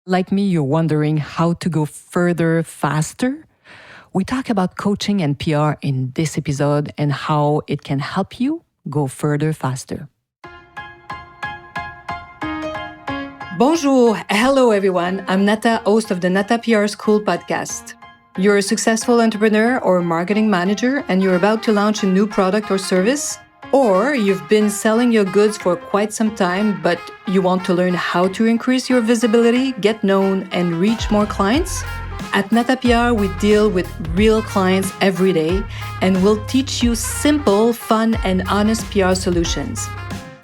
Like me, you're wondering how to go further faster? We talk about coaching and PR in this episode and how it can help you go further faster. Bonjour, hello everyone. I'm Nata, host of the Nata PR School podcast. You're a successful entrepreneur or marketing manager and you're about to launch a new product or service? Or you've been selling your goods for quite some time, but you want to learn how to increase your visibility, get known, and reach more clients? At Nata PR, we deal with real clients every day, and we'll teach you simple, fun, and honest PR solutions.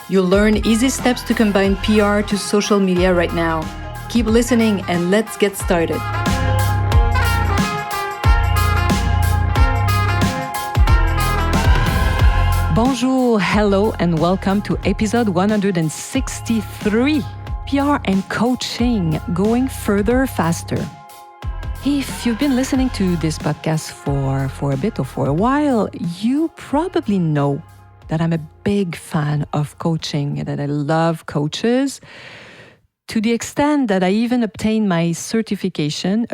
You'll learn easy steps to combine PR to social media right now. Keep listening, and let's get started. Bonjour, hello, and welcome to episode 163, PR and Coaching, Going Further Faster. If you've been listening to this podcast for a bit or for a while, you probably know that I'm a big fan of coaching and that I love coaches to the extent that I even obtained my certification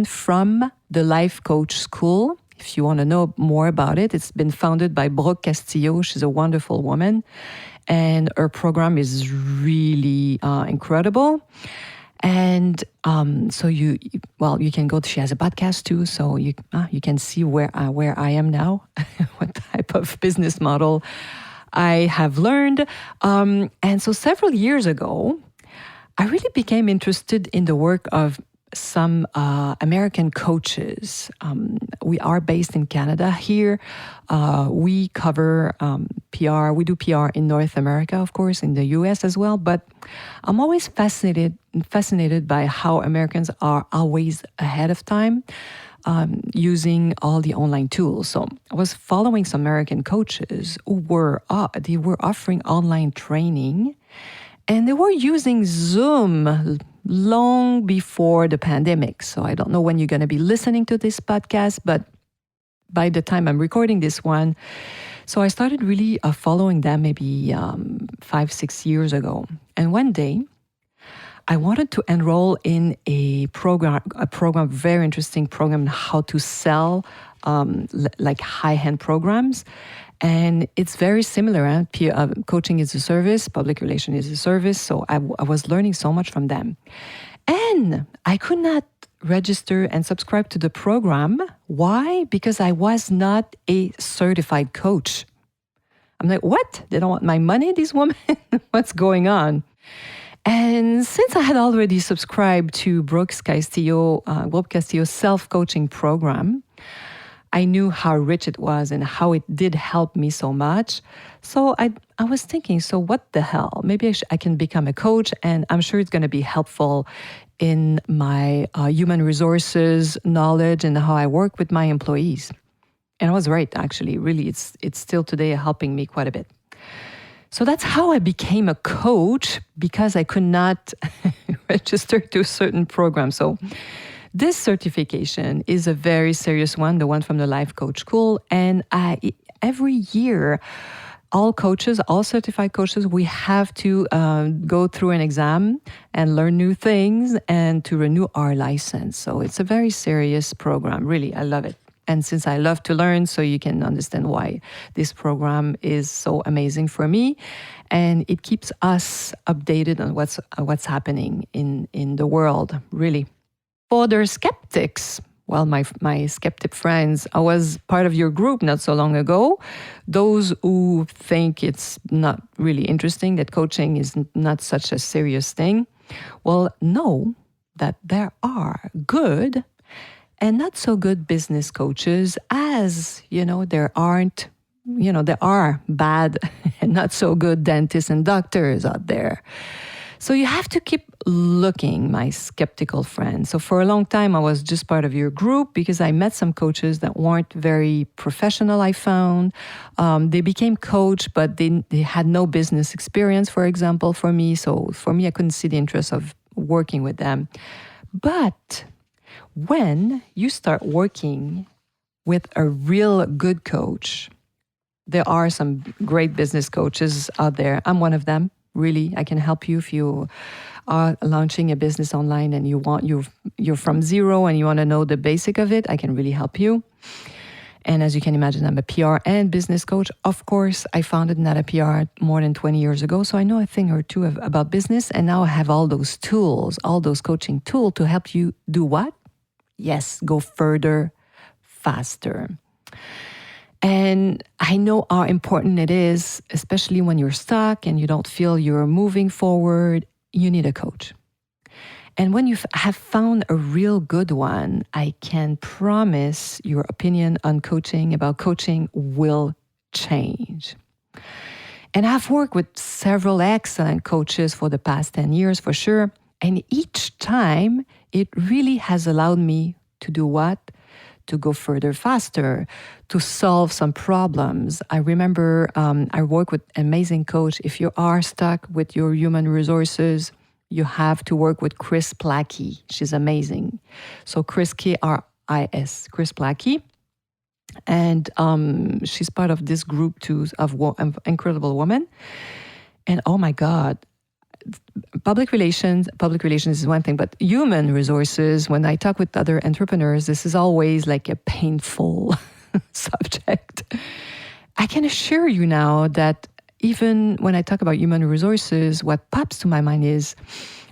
from the Life Coach School. If you want to know more about it, it's been founded by Brooke Castillo. She's a wonderful woman, and her program is really incredible. And so you can go. She has a podcast too, so you can see where I am now, what type of business model I have learned. And so several years ago, I really became interested in the work of some American coaches. We are based in Canada here. We cover PR. We do PR in North America, of course, in the US as well. But I'm always fascinated by how Americans are always ahead of time using all the online tools. So I was following some American coaches who were offering online training, and they were using Zoom long before the pandemic. So I don't know when you're going to be listening to this podcast, but by the time I'm recording this one, so I started really following them maybe 5-6 years ago. And one day, I wanted to enroll in a program, very interesting program on how to sell like high-end programs. And it's very similar. Coaching is a service, public relations is a service. So I was learning so much from them. And I could not register and subscribe to the program. Why? Because I was not a certified coach. I'm like, what? They don't want my money, these women? What's going on? And since I had already subscribed to Brooke Castillo's self-coaching program, I knew how rich it was and how it did help me so much. So I was thinking, so what the hell? Maybe I can become a coach, and I'm sure it's going to be helpful in my human resources knowledge and how I work with my employees. And I was right, actually. Really, it's still today helping me quite a bit. So that's how I became a coach, because I could not register to a certain program. So this certification is a very serious one, the one from the Life Coach School. And every year, all certified coaches, we have to go through an exam and learn new things and to renew our license. So it's a very serious program. Really, I love it. And since I love to learn, so you can understand why this program is so amazing for me. And it keeps us updated on what's happening in the world, really. For the skeptics, well, my skeptic friends, I was part of your group not so long ago. Those who think it's not really interesting, that coaching is not such a serious thing, well, know that there are good and not so good business coaches, as, there are bad and not so good dentists and doctors out there. So you have to keep looking, my skeptical friends. So for a long time, I was just part of your group because I met some coaches that weren't very professional, I found. They became coach, but they had no business experience, for example, for me. So for me, I couldn't see the interest of working with them. But when you start working with a real good coach, there are some great business coaches out there. I'm one of them. Really, I can help you if you are launching a business online and you're from zero and you want to know the basic of it, I can really help you. And as you can imagine, I'm a PR and business coach. Of course, I founded Nata PR more than 20 years ago, so I know a thing or two about business. And now I have all those tools, all those coaching tools to help you do what? Yes, go further, faster. And I know how important it is, especially when you're stuck and you don't feel you're moving forward, you need a coach. And when you have found a real good one, I can promise your opinion on coaching, about coaching, will change. And I've worked with several excellent coaches for the past 10 years, for sure. And each time, it really has allowed me to do what? To go further, faster, to solve some problems. I remember I work with an amazing coach. If you are stuck with your human resources, you have to work with Chris Plackey. She's amazing. So Chris, K-R-I-S, Chris Plackey. And she's part of this group too of incredible women. And oh my God, public relations is one thing, but human resources, when I talk with other entrepreneurs, this is always like a painful subject. I can assure you now that even when I talk about human resources, what pops to my mind is,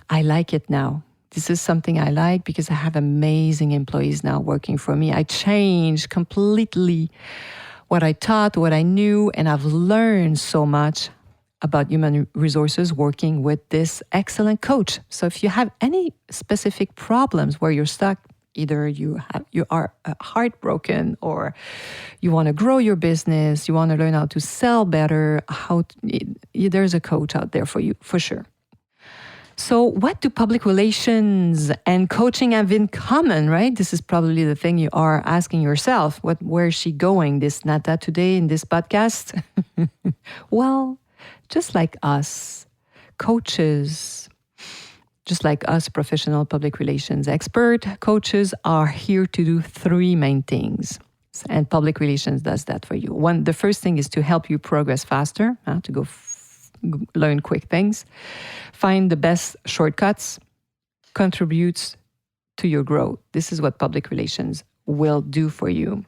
I like it now. This is something I like because I have amazing employees now working for me. I changed completely what I taught, what I knew, and I've learned so much about human resources working with this excellent coach. So if you have any specific problems where you're stuck, either you are heartbroken, or you want to grow your business, you want to learn how to sell better, there's a coach out there for you, for sure. So what do public relations and coaching have in common, right? This is probably the thing you are asking yourself. Where is she going, this Nata, today in this podcast? Well, just like us, coaches, just like us professional public relations expert, coaches are here to do three main things. And public relations does that for you. The first thing is to help you progress faster, to go learn quick things, find the best shortcuts, contributes to your growth. This is what public relations will do for you.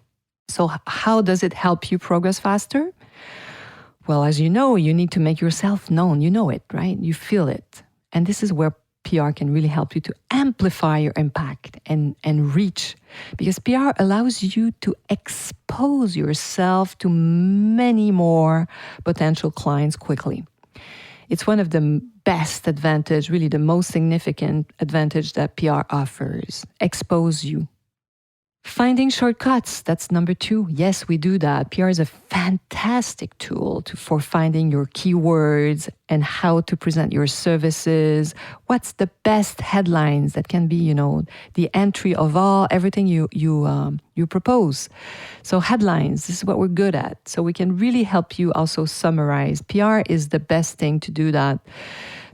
So how does it help you progress faster? Well, as you know, you need to make yourself known. You know it, right? You feel it. And this is where PR can really help you to amplify your impact and reach. Because PR allows you to expose yourself to many more potential clients quickly. It's one of the best advantage, really the most significant advantage that PR offers. Expose you. Finding shortcuts, that's number 2. Yes, we do that. PR is a fantastic tool for finding your keywords and how to present your services. What's the best headlines that can be, the entry of everything you propose. So headlines, this is what we're good at. So we can really help you also summarize. PR is the best thing to do that.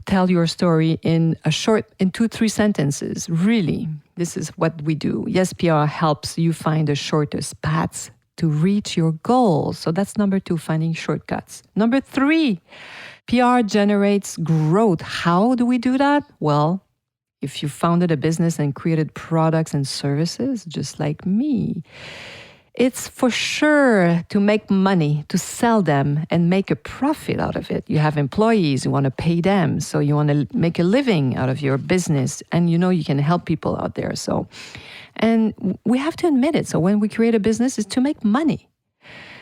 Tell your story in 2-3 sentences. Really, this is what we do. Yes, PR helps you find the shortest paths to reach your goals. So that's number 2, finding shortcuts. Number 3, PR generates growth. How do we do that? Well, if you founded a business and created products and services, just like me, it's for sure to make money, to sell them and make a profit out of it. You have employees, you want to pay them, so you want to make a living out of your business, and you can help people out there. So, and we have to admit it. So when we create a business, it's to make money.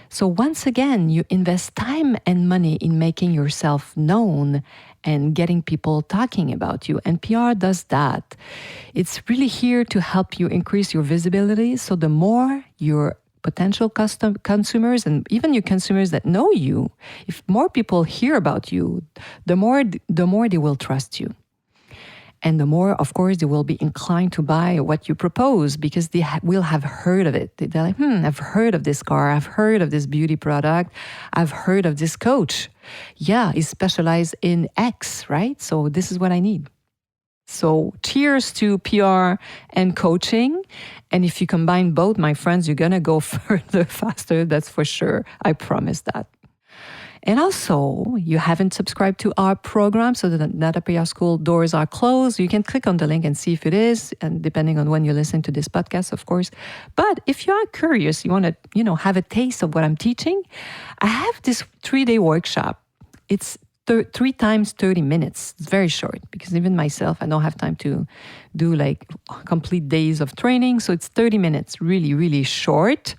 So once again, you invest time and money in making yourself known and getting people talking about you. And PR does that. It's really here to help you increase your visibility. So the more your potential consumers and even your consumers that know you, if more people hear about you, the more they will trust you. And the more, of course, they will be inclined to buy what you propose because they will have heard of it. They're like, I've heard of this car. I've heard of this beauty product. I've heard of this coach. Yeah, he's specialized in X, right? So this is what I need. So cheers to PR and coaching. And if you combine both, my friends, you're going to go further, faster. That's for sure. I promise that. And also, you haven't subscribed to our program, so the Nata PR School doors are closed. You can click on the link and see if it is, and depending on when you listen to this podcast, of course. But if you are curious, you want to, have a taste of what I'm teaching, I have this 3-day workshop. It's 3 times 30 minutes. It's very short because even myself, I don't have time to do like complete days of training. So it's 30 minutes, really, really short.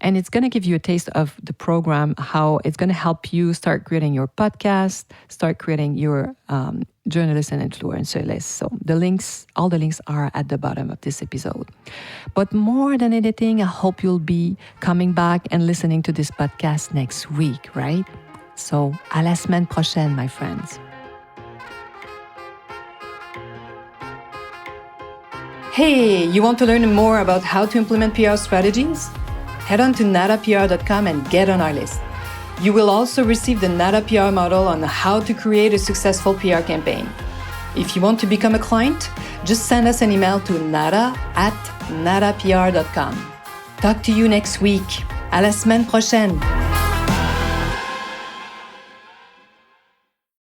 And it's going to give you a taste of the program, how it's going to help you start creating your podcast, start creating your journalist and influencer list. So all the links are at the bottom of this episode. But more than anything, I hope you'll be coming back and listening to this podcast next week, right? So, à la semaine prochaine, my friends. Hey, you want to learn more about how to implement PR strategies? Head on to natapr.com and get on our list. You will also receive the Nata PR model on how to create a successful PR campaign. If you want to become a client, just send us an email to nata@natapr.com. Talk to you next week. À la semaine prochaine.